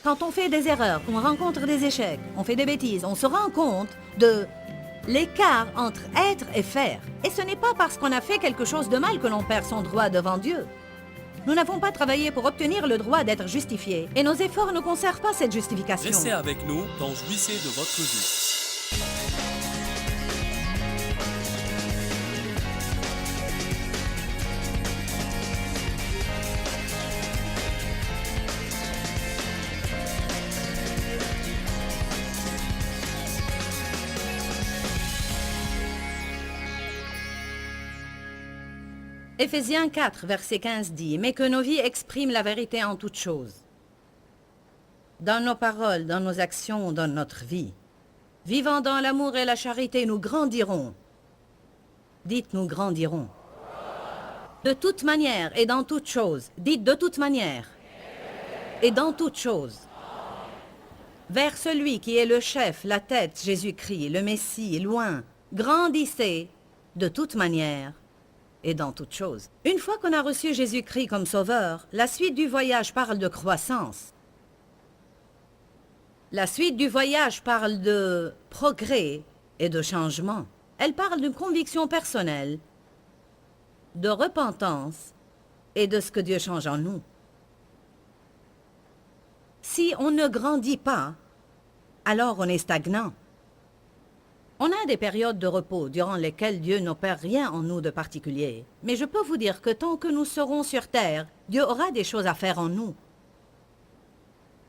Quand on fait des erreurs, qu'on rencontre des échecs, on fait des bêtises, on se rend compte de l'écart entre être et faire. Et ce n'est pas parce qu'on a fait quelque chose de mal que l'on perd son droit devant Dieu. Nous n'avons pas travaillé pour obtenir le droit d'être justifiés, et nos efforts ne conservent pas cette justification. Restez avec nous dans Jouissez de votre vie. Éphésiens 4, verset 15 dit « Mais que nos vies expriment la vérité en toutes choses. Dans nos paroles, dans nos actions, dans notre vie. Vivant dans l'amour et la charité, nous grandirons. » Dites « nous grandirons. » De toute manière et dans toutes choses. Dites « de toute manière et dans toutes choses. » Vers celui qui est le chef, la tête, Jésus-Christ, le Messie, loin. Grandissez de toute manière et dans toutes choses. Une fois qu'on a reçu Jésus-Christ comme sauveur, la suite du voyage parle de croissance. La suite du voyage parle de progrès et de changement. Elle parle d'une conviction personnelle, de repentance et de ce que Dieu change en nous. Si on ne grandit pas, alors on est stagnant. On a des périodes de repos durant lesquelles Dieu n'opère rien en nous de particulier. Mais je peux vous dire que tant que nous serons sur terre, Dieu aura des choses à faire en nous.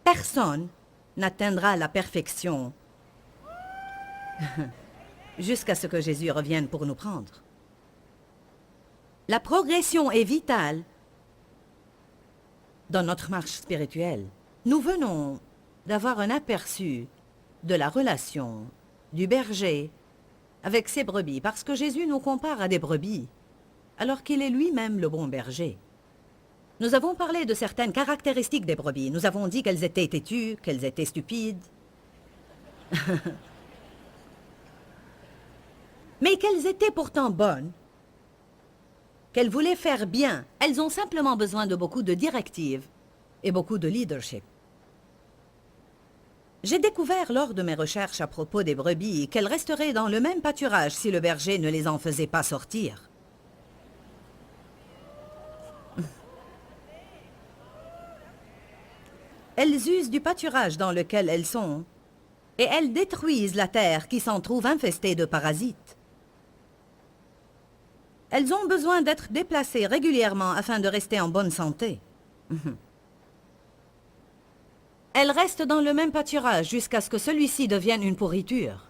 Personne n'atteindra la perfection jusqu'à ce que Jésus revienne pour nous prendre. La progression est vitale dans notre marche spirituelle. Nous venons d'avoir un aperçu de la relation du berger avec ses brebis, parce que Jésus nous compare à des brebis, alors qu'il est lui-même le bon berger. Nous avons parlé de certaines caractéristiques des brebis. Nous avons dit qu'elles étaient têtues, qu'elles étaient stupides, mais qu'elles étaient pourtant bonnes, qu'elles voulaient faire bien. Elles ont simplement besoin de beaucoup de directives et beaucoup de leadership. J'ai découvert lors de mes recherches à propos des brebis qu'elles resteraient dans le même pâturage si le berger ne les en faisait pas sortir. Elles usent du pâturage dans lequel elles sont et elles détruisent la terre qui s'en trouve infestée de parasites. Elles ont besoin d'être déplacées régulièrement afin de rester en bonne santé. Elles restent dans le même pâturage jusqu'à ce que celui-ci devienne une pourriture.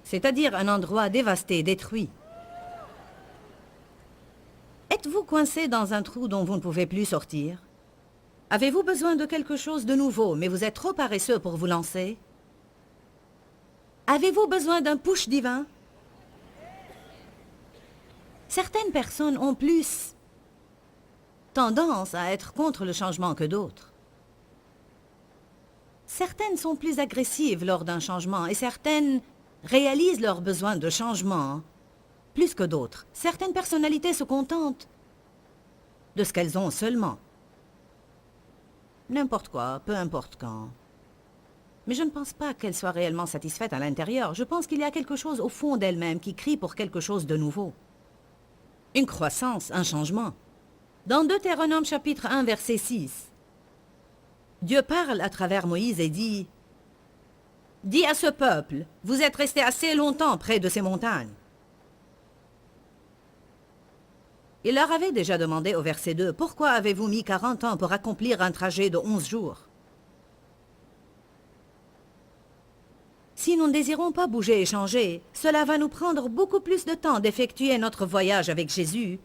C'est-à-dire un endroit dévasté, détruit. Êtes-vous coincé dans un trou dont vous ne pouvez plus sortir? Avez-vous besoin de quelque chose de nouveau, mais vous êtes trop paresseux pour vous lancer? Avez-vous besoin d'un push divin? Certaines personnes ont plus tendance à être contre le changement que d'autres. Certaines sont plus agressives lors d'un changement et certaines réalisent leur besoin de changement plus que d'autres. Certaines personnalités se contentent de ce qu'elles ont seulement. N'importe quoi, peu importe quand. Mais je ne pense pas qu'elles soient réellement satisfaites à l'intérieur. Je pense qu'il y a quelque chose au fond d'elles-mêmes qui crie pour quelque chose de nouveau. Une croissance, un changement. Dans Deutéronome chapitre 1, verset 6, Dieu parle à travers Moïse et dit « Dis à ce peuple, vous êtes restés assez longtemps près de ces montagnes. » Il leur avait déjà demandé au verset 2 « Pourquoi avez-vous mis 40 ans pour accomplir un trajet de 11 jours ?» Si nous ne désirons pas bouger et changer, cela va nous prendre beaucoup plus de temps d'effectuer notre voyage avec Jésus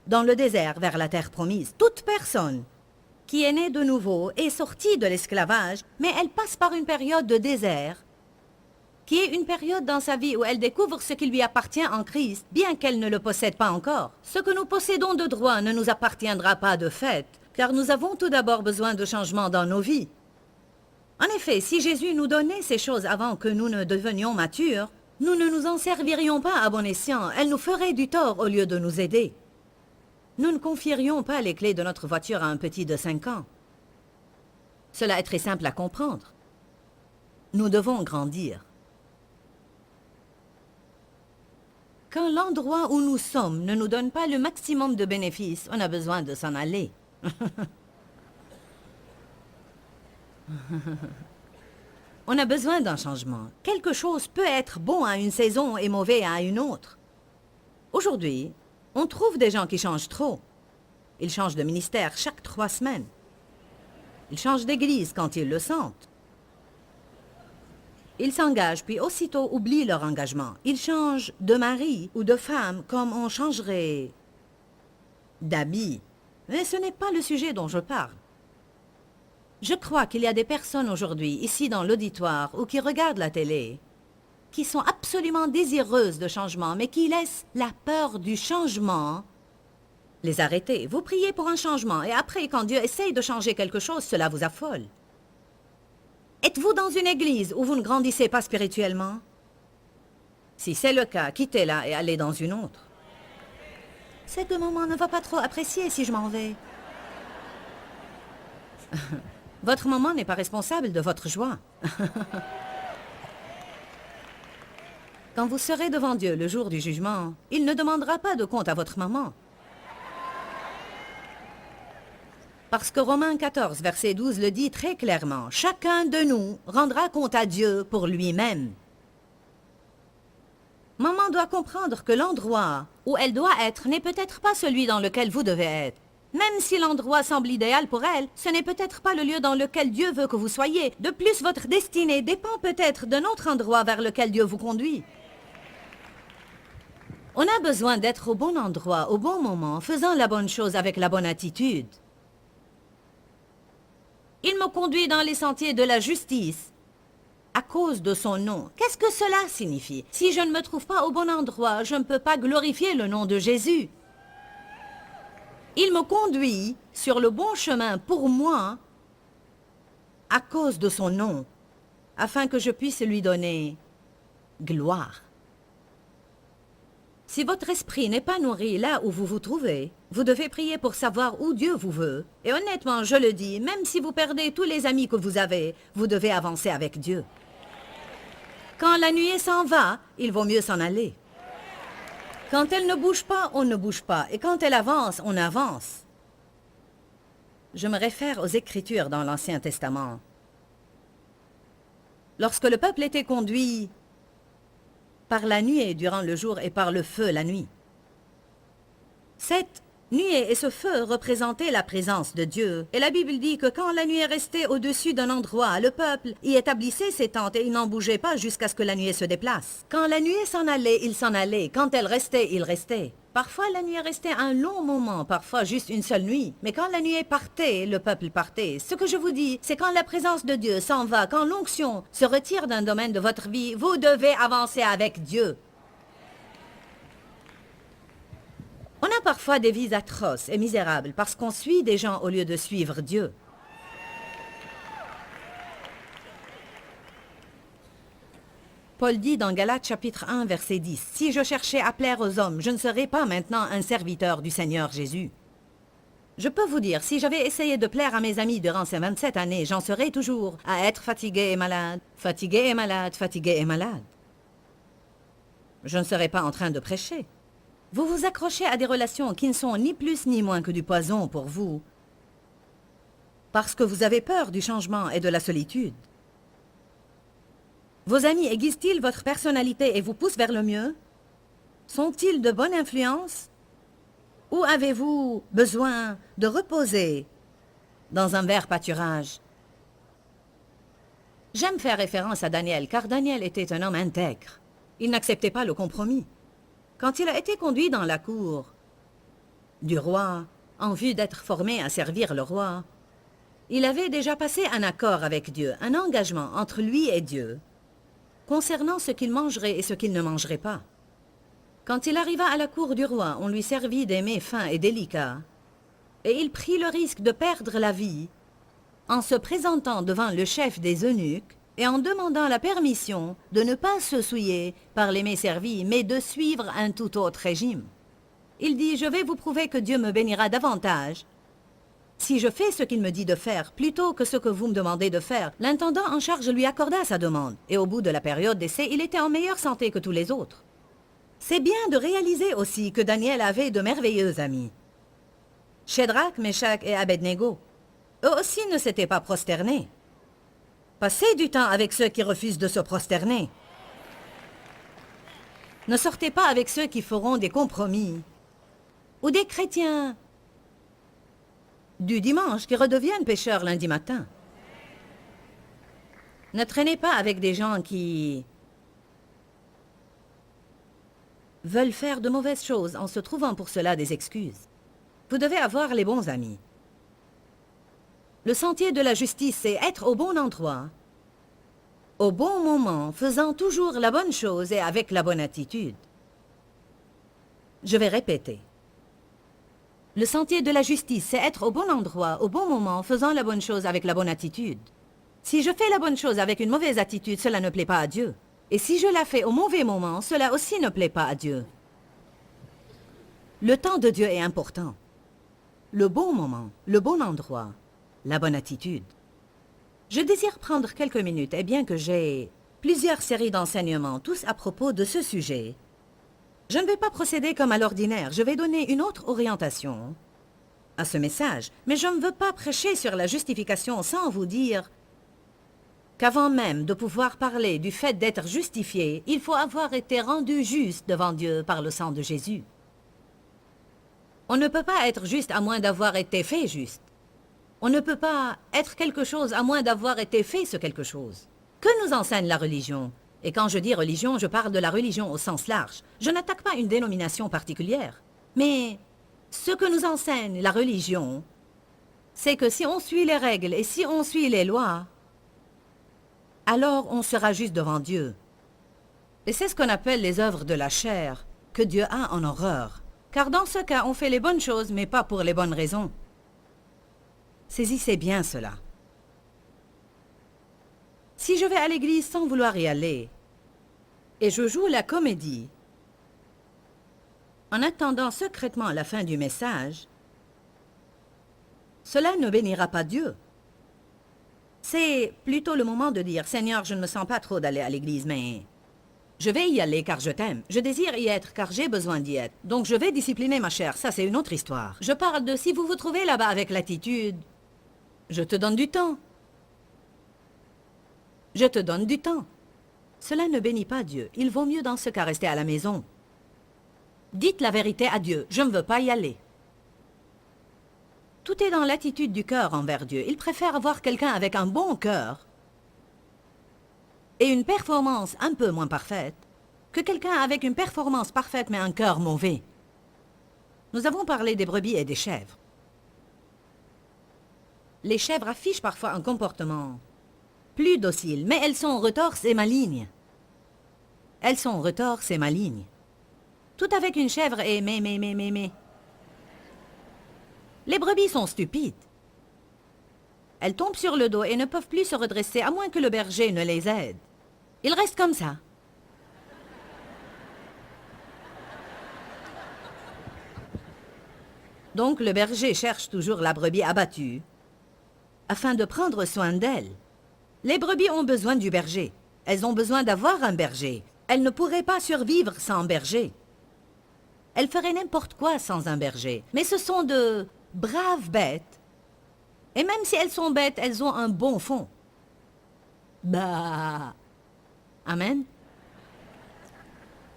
dans le désert vers la terre promise. Toute personne qui est née de nouveau est sortie de l'esclavage, mais elle passe par une période de désert, qui est une période dans sa vie où elle découvre ce qui lui appartient en Christ, bien qu'elle ne le possède pas encore. Ce que nous possédons de droit ne nous appartiendra pas de fait, car nous avons tout d'abord besoin de changements dans nos vies. En effet, si Jésus nous donnait ces choses avant que nous ne devenions matures, nous ne nous en servirions pas à bon escient, elles nous feraient du tort au lieu de nous aider. Nous ne confierions pas les clés de notre voiture à un petit de 5 ans. Cela est très simple à comprendre. Nous devons grandir. Quand l'endroit où nous sommes ne nous donne pas le maximum de bénéfices, on a besoin de s'en aller. On a besoin d'un changement. Quelque chose peut être bon à une saison et mauvais à une autre. Aujourd'hui, on trouve des gens qui changent trop. Ils changent de ministère chaque 3 semaines. Ils changent d'église quand ils le sentent. Ils s'engagent puis aussitôt oublient leur engagement. Ils changent de mari ou de femme comme on changerait d'habit. Mais ce n'est pas le sujet dont je parle. Je crois qu'il y a des personnes aujourd'hui, ici dans l'auditoire ou qui regardent la télé, qui sont absolument désireuses de changement, mais qui laissent la peur du changement les arrêter. Vous priez pour un changement et après, quand Dieu essaye de changer quelque chose, cela vous affole. Êtes-vous dans une église où vous ne grandissez pas spirituellement? Si c'est le cas, quittez-la et allez dans une autre. C'est que maman ne va pas trop apprécier si je m'en vais. Votre maman n'est pas responsable de votre joie. Quand vous serez devant Dieu le jour du jugement, il ne demandera pas de compte à votre maman. Parce que Romains 14, verset 12 le dit très clairement, « Chacun de nous rendra compte à Dieu pour lui-même. » Maman doit comprendre que l'endroit où elle doit être n'est peut-être pas celui dans lequel vous devez être. Même si l'endroit semble idéal pour elle, ce n'est peut-être pas le lieu dans lequel Dieu veut que vous soyez. De plus, votre destinée dépend peut-être d'un autre endroit vers lequel Dieu vous conduit. On a besoin d'être au bon endroit, au bon moment, faisant la bonne chose avec la bonne attitude. Il me conduit dans les sentiers de la justice à cause de son nom. Qu'est-ce que cela signifie? Si je ne me trouve pas au bon endroit, je ne peux pas glorifier le nom de Jésus. Il me conduit sur le bon chemin pour moi à cause de son nom, afin que je puisse lui donner gloire. Si votre esprit n'est pas nourri là où vous vous trouvez, vous devez prier pour savoir où Dieu vous veut. Et honnêtement, je le dis, même si vous perdez tous les amis que vous avez, vous devez avancer avec Dieu. Quand la nuée s'en va, il vaut mieux s'en aller. Quand elle ne bouge pas, on ne bouge pas. Et quand elle avance, on avance. Je me réfère aux Écritures dans l'Ancien Testament. Lorsque le peuple était conduit par la nuée durant le jour et par le feu la nuit. Cette nuée et ce feu représentaient la présence de Dieu. Et la Bible dit que quand la nuée restait au-dessus d'un endroit, le peuple y établissait ses tentes et il n'en bougeait pas jusqu'à ce que la nuée se déplace. Quand la nuée s'en allait, il s'en allait. Quand elle restait, il restait. Parfois, la nuée restait un long moment, parfois juste une seule nuit. Mais quand la nuée partait, le peuple partait. Ce que je vous dis, c'est quand la présence de Dieu s'en va, quand l'onction se retire d'un domaine de votre vie, vous devez avancer avec Dieu. On a parfois des vies atroces et misérables parce qu'on suit des gens au lieu de suivre Dieu. Paul dit dans Galates chapitre 1, verset 10, « Si je cherchais à plaire aux hommes, je ne serais pas maintenant un serviteur du Seigneur Jésus. » Je peux vous dire, si j'avais essayé de plaire à mes amis durant ces 27 années, j'en serais toujours à être fatigué et malade, fatigué et malade, fatigué et malade. Je ne serais pas en train de prêcher. Vous vous accrochez à des relations qui ne sont ni plus ni moins que du poison pour vous, parce que vous avez peur du changement et de la solitude. Vos amis aiguisent-ils votre personnalité et vous poussent vers le mieux? Sont-ils de bonne influence? Ou avez-vous besoin de reposer dans un vert pâturage? J'aime faire référence à Daniel, car Daniel était un homme intègre. Il n'acceptait pas le compromis. Quand il a été conduit dans la cour du roi, en vue d'être formé à servir le roi, il avait déjà passé un accord avec Dieu, un engagement entre lui et Dieu, concernant ce qu'il mangerait et ce qu'il ne mangerait pas. Quand il arriva à la cour du roi, on lui servit des mets fins et délicats, et il prit le risque de perdre la vie en se présentant devant le chef des eunuques et en demandant la permission de ne pas se souiller par les mets servis, mais de suivre un tout autre régime. Il dit, je vais vous prouver que Dieu me bénira davantage si je fais ce qu'il me dit de faire, plutôt que ce que vous me demandez de faire. L'intendant en charge lui accorda sa demande, et au bout de la période d'essai, il était en meilleure santé que tous les autres. C'est bien de réaliser aussi que Daniel avait de merveilleux amis. Shadrach, Meshach et Abednego, eux aussi ne s'étaient pas prosternés. Passez du temps avec ceux qui refusent de se prosterner. Ne sortez pas avec ceux qui feront des compromis. Ou des chrétiens du dimanche qui redeviennent pécheurs lundi matin. Ne traînez pas avec des gens qui veulent faire de mauvaises choses en se trouvant pour cela des excuses. Vous devez avoir les bons amis. Le sentier de la justice, c'est être au bon endroit, au bon moment, faisant toujours la bonne chose et avec la bonne attitude. Je vais répéter. Le sentier de la justice, c'est être au bon endroit, au bon moment, faisant la bonne chose avec la bonne attitude. Si je fais la bonne chose avec une mauvaise attitude, cela ne plaît pas à Dieu. Et si je la fais au mauvais moment, cela aussi ne plaît pas à Dieu. Le temps de Dieu est important. Le bon moment, le bon endroit, la bonne attitude. Je désire prendre quelques minutes, et bien que j'ai plusieurs séries d'enseignements, tous à propos de ce sujet, je ne vais pas procéder comme à l'ordinaire, je vais donner une autre orientation à ce message, mais je ne veux pas prêcher sur la justification sans vous dire qu'avant même de pouvoir parler du fait d'être justifié, il faut avoir été rendu juste devant Dieu par le sang de Jésus. On ne peut pas être juste à moins d'avoir été fait juste. On ne peut pas être quelque chose à moins d'avoir été fait ce quelque chose. Que nous enseigne la religion? Et quand je dis religion, je parle de la religion au sens large. Je n'attaque pas une dénomination particulière. Mais ce que nous enseigne la religion, c'est que si on suit les règles et si on suit les lois, alors on sera juste devant Dieu. Et c'est ce qu'on appelle les œuvres de la chair, que Dieu a en horreur. Car dans ce cas, on fait les bonnes choses, mais pas pour les bonnes raisons. Saisissez bien cela. Si je vais à l'église sans vouloir y aller, et je joue la comédie, en attendant secrètement la fin du message, cela ne bénira pas Dieu. C'est plutôt le moment de dire, « Seigneur, je ne me sens pas trop d'aller à l'église, mais je vais y aller car je t'aime. Je désire y être car j'ai besoin d'y être. Donc je vais discipliner ma chair. » Ça, c'est une autre histoire. Je parle de si vous vous trouvez là-bas avec l'attitude, je te donne du temps. Je te donne du temps. Cela ne bénit pas Dieu. Il vaut mieux dans ce cas rester à la maison. Dites la vérité à Dieu. Je ne veux pas y aller. Tout est dans l'attitude du cœur envers Dieu. Il préfère avoir quelqu'un avec un bon cœur et une performance un peu moins parfaite que quelqu'un avec une performance parfaite mais un cœur mauvais. Nous avons parlé des brebis et des chèvres. Les chèvres affichent parfois un comportement plus docile, mais elles sont retorses et malignes. Elles sont retorses et malignes. Tout avec une chèvre et mais. Les brebis sont stupides. Elles tombent sur le dos et ne peuvent plus se redresser à moins que le berger ne les aide. Ils restent comme ça. Donc le berger cherche toujours la brebis abattue afin de prendre soin d'elle. Les brebis ont besoin du berger. Elles ont besoin d'avoir un berger. Elles ne pourraient pas survivre sans berger. Elles feraient n'importe quoi sans un berger. Mais ce sont de braves bêtes. Et même si elles sont bêtes, elles ont un bon fond. Bah. Amen.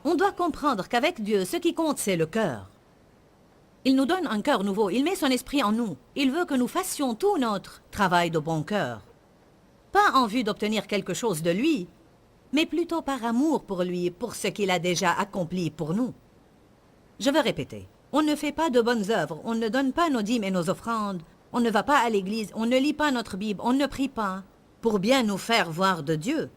On doit comprendre qu'avec Dieu, ce qui compte, c'est le cœur. Il nous donne un cœur nouveau. Il met son esprit en nous. Il veut que nous fassions tout notre travail de bon cœur. Pas en vue d'obtenir quelque chose de lui, mais plutôt par amour pour lui, pour ce qu'il a déjà accompli pour nous. Je veux répéter. On ne fait pas de bonnes œuvres, on ne donne pas nos dîmes et nos offrandes, on ne va pas à l'église, on ne lit pas notre Bible, on ne prie pas, pour bien nous faire voir de Dieu.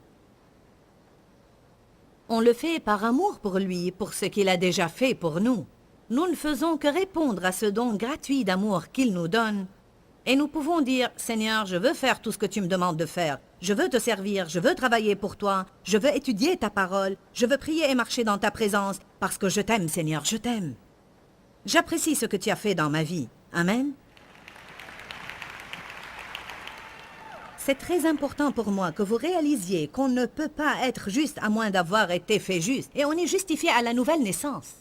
On le fait par amour pour lui, pour ce qu'il a déjà fait pour nous. Nous ne faisons que répondre à ce don gratuit d'amour qu'il nous donne. Et nous pouvons dire, « Seigneur, je veux faire tout ce que tu me demandes de faire. Je veux te servir, je veux travailler pour toi. Je veux étudier ta parole. Je veux prier et marcher dans ta présence. Parce que je t'aime, Seigneur, je t'aime. » J'apprécie ce que tu as fait dans ma vie. Amen. C'est très important pour moi que vous réalisiez qu'on ne peut pas être juste à moins d'avoir été fait juste. Et on est justifié à la nouvelle naissance.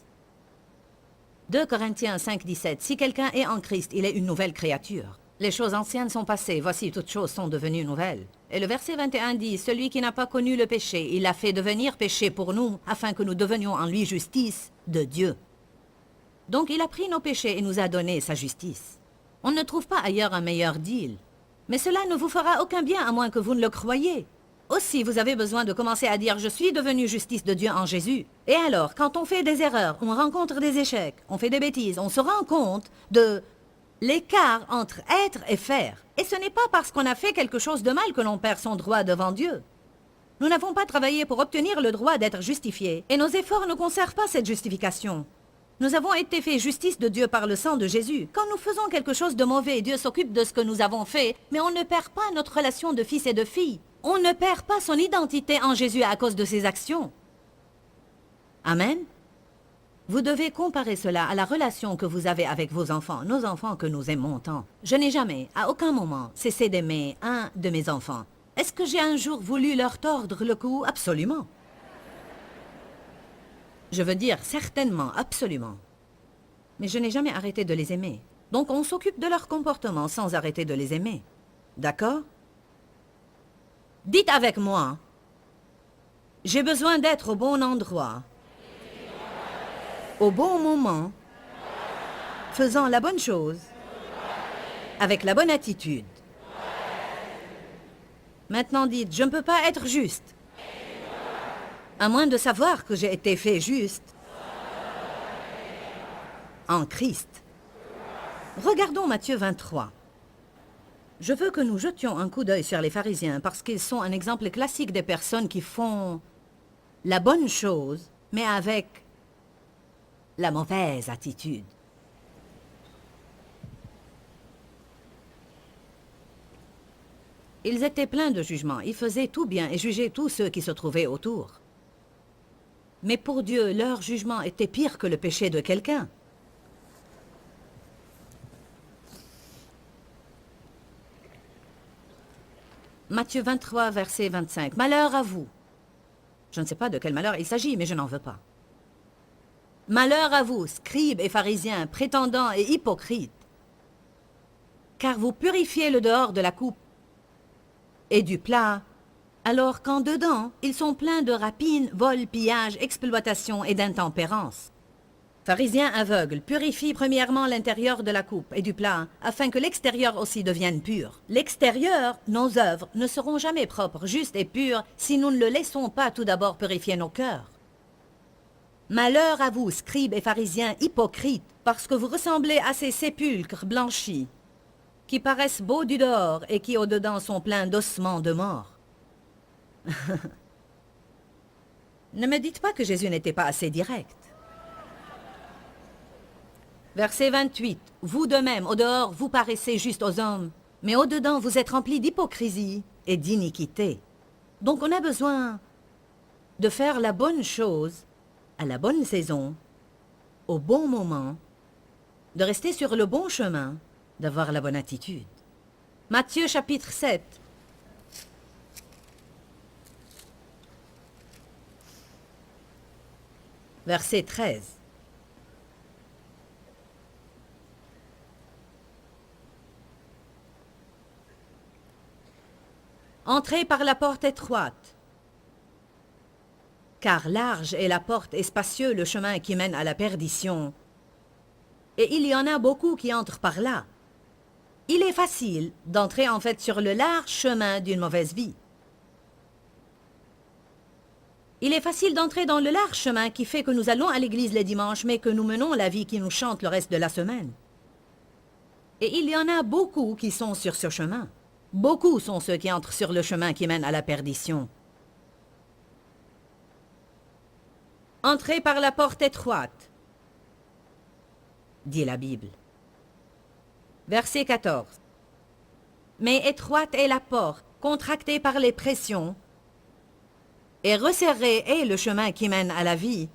2 Corinthiens 5, 17. Si quelqu'un est en Christ, il est une nouvelle créature. Les choses anciennes sont passées, voici toutes choses sont devenues nouvelles. Et le verset 21 dit, celui qui n'a pas connu le péché, il l'a fait devenir péché pour nous, afin que nous devenions en lui justice de Dieu. Donc il a pris nos péchés et nous a donné sa justice. On ne trouve pas ailleurs un meilleur deal. Mais cela ne vous fera aucun bien à moins que vous ne le croyiez. Aussi, vous avez besoin de commencer à dire « Je suis devenu justice de Dieu en Jésus ». Et alors, quand on fait des erreurs, on rencontre des échecs, on fait des bêtises, on se rend compte de l'écart entre être et faire. Et ce n'est pas parce qu'on a fait quelque chose de mal que l'on perd son droit devant Dieu. Nous n'avons pas travaillé pour obtenir le droit d'être justifiés, et nos efforts ne conservent pas cette justification. Nous avons été faits justice de Dieu par le sang de Jésus. Quand nous faisons quelque chose de mauvais, Dieu s'occupe de ce que nous avons fait, mais on ne perd pas notre relation de fils et de fille. On ne perd pas son identité en Jésus à cause de ses actions. Amen. Vous devez comparer cela à la relation que vous avez avec vos enfants, nos enfants que nous aimons tant. Je n'ai jamais, à aucun moment, cessé d'aimer un de mes enfants. Est-ce que j'ai un jour voulu leur tordre le cou? Absolument. Je veux dire certainement, absolument. Mais je n'ai jamais arrêté de les aimer. Donc on s'occupe de leur comportement sans arrêter de les aimer. D'accord? Dites avec moi, j'ai besoin d'être au bon endroit, au bon moment, faisant la bonne chose, avec la bonne attitude. Maintenant dites, je ne peux pas être juste, à moins de savoir que j'ai été fait juste en Christ. Regardons Matthieu 23. Je veux que nous jetions un coup d'œil sur les pharisiens parce qu'ils sont un exemple classique des personnes qui font la bonne chose, mais avec la mauvaise attitude. Ils étaient pleins de jugement, ils faisaient tout bien et jugeaient tous ceux qui se trouvaient autour. Mais pour Dieu, leur jugement était pire que le péché de quelqu'un. Matthieu 23, verset 25. Malheur à vous. Je ne sais pas de quel malheur il s'agit, mais je n'en veux pas. Malheur à vous, scribes et pharisiens, prétendants et hypocrites, car vous purifiez le dehors de la coupe et du plat, alors qu'en dedans, ils sont pleins de rapines, vols, pillages, exploitation et d'intempérance. Pharisiens aveugles, purifie premièrement l'intérieur de la coupe et du plat, afin que l'extérieur aussi devienne pur. L'extérieur, nos œuvres, ne seront jamais propres, justes et pures, si nous ne le laissons pas tout d'abord purifier nos cœurs. Malheur à vous, scribes et pharisiens hypocrites, parce que vous ressemblez à ces sépulcres blanchis, qui paraissent beaux du dehors et qui au-dedans sont pleins d'ossements de mort. Ne me dites pas que Jésus n'était pas assez direct. Verset 28. Vous de même, au dehors, vous paraissez juste aux hommes, mais au dedans, vous êtes remplis d'hypocrisie et d'iniquité. Donc on a besoin de faire la bonne chose à la bonne saison, au bon moment, de rester sur le bon chemin, d'avoir la bonne attitude. Matthieu chapitre 7. Verset 13. Entrez par la porte étroite, car large est la porte et spacieux le chemin qui mène à la perdition. Et il y en a beaucoup qui entrent par là. Il est facile d'entrer en fait sur le large chemin d'une mauvaise vie. Il est facile d'entrer dans le large chemin qui fait que nous allons à l'église les dimanches, mais que nous menons la vie qui nous chante le reste de la semaine. Et il y en a beaucoup qui sont sur ce chemin. Beaucoup sont ceux qui entrent sur le chemin qui mène à la perdition. Entrez par la porte étroite, dit la Bible. Verset 14. Mais étroite est la porte, contractée par les pressions, et resserré est le chemin qui mène à la vie.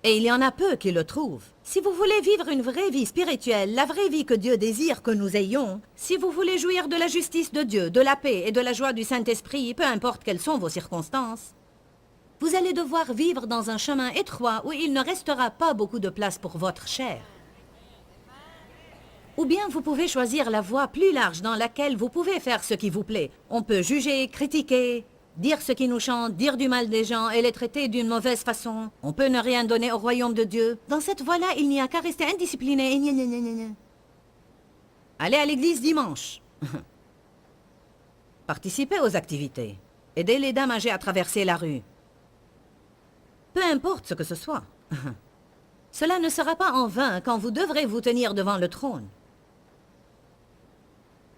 Et il y en a peu qui le trouvent. Si vous voulez vivre une vraie vie spirituelle, la vraie vie que Dieu désire que nous ayons, si vous voulez jouir de la justice de Dieu, de la paix et de la joie du Saint-Esprit, peu importe quelles sont vos circonstances, vous allez devoir vivre dans un chemin étroit où il ne restera pas beaucoup de place pour votre chair. Ou bien vous pouvez choisir la voie plus large dans laquelle vous pouvez faire ce qui vous plaît. On peut juger, critiquer, dire ce qui nous chante, dire du mal des gens et les traiter d'une mauvaise façon. On peut ne rien donner au royaume de Dieu. Dans cette voie-là, il n'y a qu'à rester indiscipliné et gna gna gna gna gna. Allez à l'église dimanche. Participez aux activités. Aidez les dames âgées à traverser la rue. Peu importe ce que ce soit. Cela ne sera pas en vain quand vous devrez vous tenir devant le trône.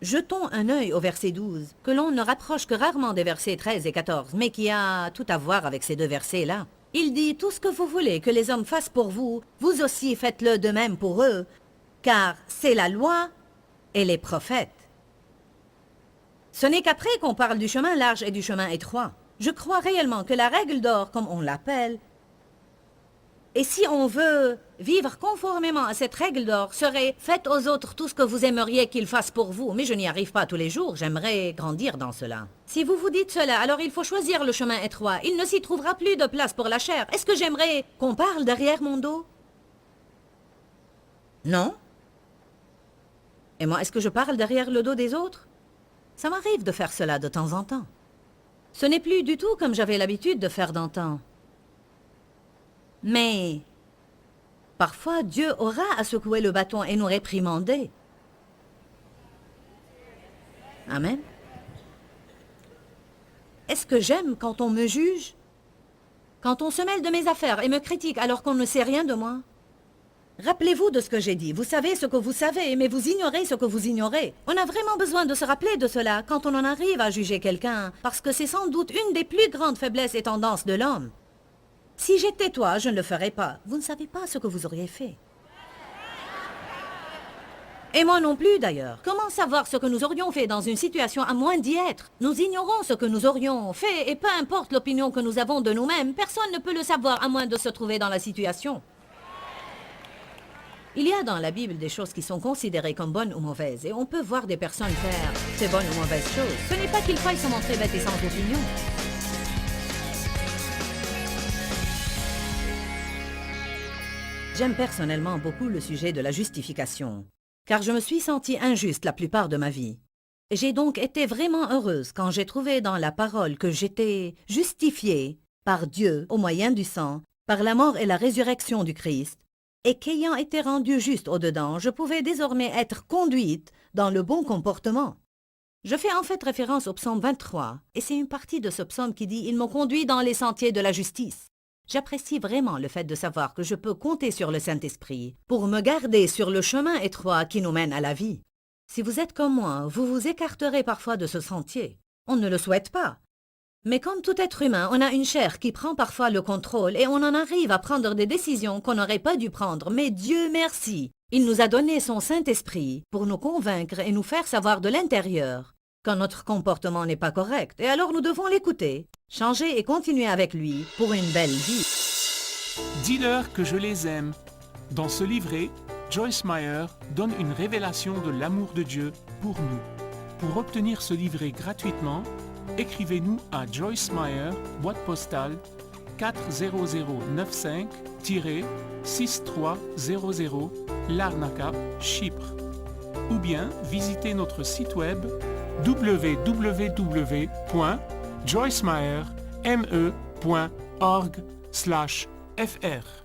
Jetons un œil au verset 12, que l'on ne rapproche que rarement des versets 13 et 14, mais qui a tout à voir avec ces deux versets-là. Il dit « Tout ce que vous voulez que les hommes fassent pour vous, vous aussi faites-le de même pour eux, car c'est la loi et les prophètes. » Ce n'est qu'après qu'on parle du chemin large et du chemin étroit. Je crois réellement que la règle d'or, comme on l'appelle, et si on veut vivre conformément à cette règle d'or, serait « Faites aux autres tout ce que vous aimeriez qu'ils fassent pour vous ». Mais je n'y arrive pas tous les jours, j'aimerais grandir dans cela. Si vous vous dites cela, alors il faut choisir le chemin étroit. Il ne s'y trouvera plus de place pour la chair. Est-ce que j'aimerais qu'on parle derrière mon dos? Non. Et moi, est-ce que je parle derrière le dos des autres? Ça m'arrive de faire cela de temps en temps. Ce n'est plus du tout comme j'avais l'habitude de faire d'antan. Mais parfois, Dieu aura à secouer le bâton et nous réprimander. Amen. Est-ce que j'aime quand on me juge? Quand on se mêle de mes affaires et me critique alors qu'on ne sait rien de moi? Rappelez-vous de ce que j'ai dit. Vous savez ce que vous savez, mais vous ignorez ce que vous ignorez. On a vraiment besoin de se rappeler de cela quand on en arrive à juger quelqu'un, parce que c'est sans doute une des plus grandes faiblesses et tendances de l'homme. Si j'étais toi, je ne le ferais pas. Vous ne savez pas ce que vous auriez fait. Et moi non plus, d'ailleurs. Comment savoir ce que nous aurions fait dans une situation à moins d'y être? Nous ignorons ce que nous aurions fait, et peu importe l'opinion que nous avons de nous-mêmes, personne ne peut le savoir à moins de se trouver dans la situation. Il y a dans la Bible des choses qui sont considérées comme bonnes ou mauvaises, et on peut voir des personnes faire ces bonnes ou mauvaises choses. Ce n'est pas qu'il faille se montrer bête et sans opinion. J'aime personnellement beaucoup le sujet de la justification, car je me suis sentie injuste la plupart de ma vie. J'ai donc été vraiment heureuse quand j'ai trouvé dans la parole que j'étais justifiée par Dieu au moyen du sang, par la mort et la résurrection du Christ, et qu'ayant été rendue juste au-dedans, je pouvais désormais être conduite dans le bon comportement. Je fais en fait référence au psaume 23, et c'est une partie de ce psaume qui dit « Ils m'ont conduit dans les sentiers de la justice ». J'apprécie vraiment le fait de savoir que je peux compter sur le Saint-Esprit pour me garder sur le chemin étroit qui nous mène à la vie. Si vous êtes comme moi, vous vous écarterez parfois de ce sentier. On ne le souhaite pas. Mais comme tout être humain, on a une chair qui prend parfois le contrôle et on en arrive à prendre des décisions qu'on n'aurait pas dû prendre. Mais Dieu merci, il nous a donné son Saint-Esprit pour nous convaincre et nous faire savoir de l'intérieur quand notre comportement n'est pas correct. Et alors nous devons l'écouter, changer et continuer avec lui pour une belle vie. Dis-leur que je les aime. Dans ce livret, Joyce Meyer donne une révélation de l'amour de Dieu pour nous. Pour obtenir ce livret gratuitement, écrivez-nous à Joyce Meyer, boîte postale 40095-6300, Larnaca, Chypre. Ou bien visitez notre site web www.joycemeyerme.org/fr.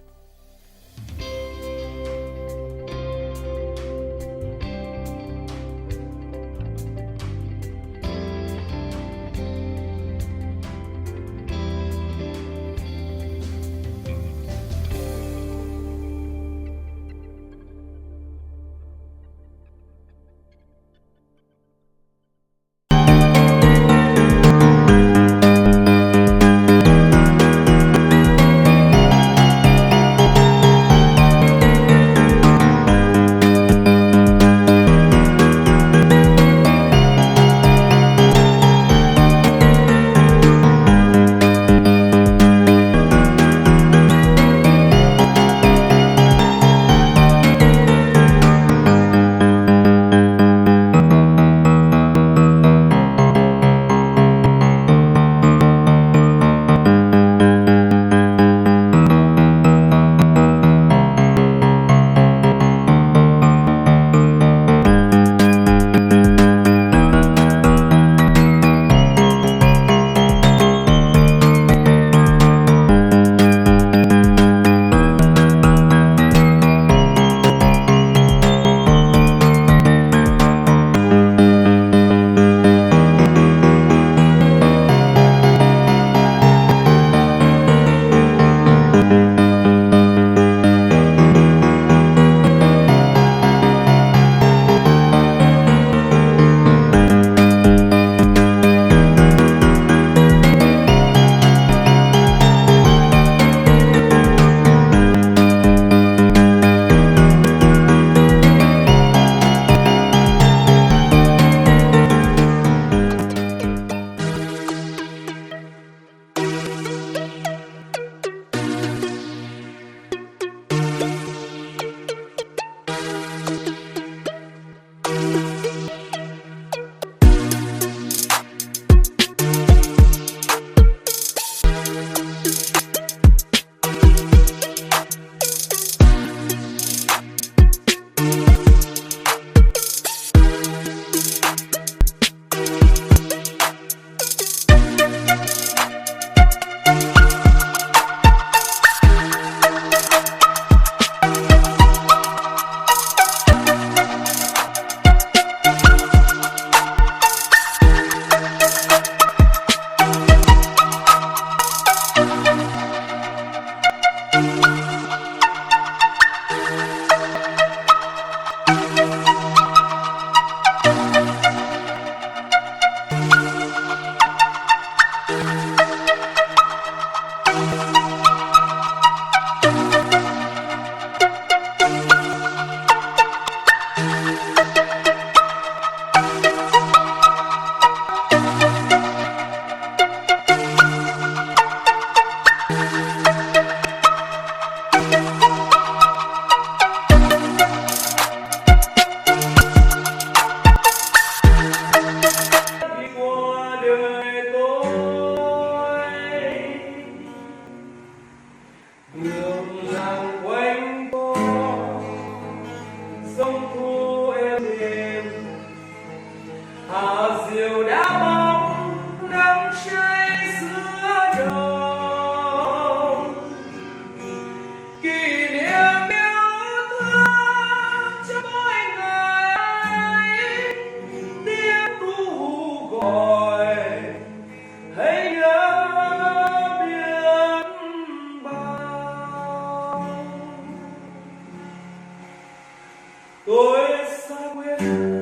Toda esa guerra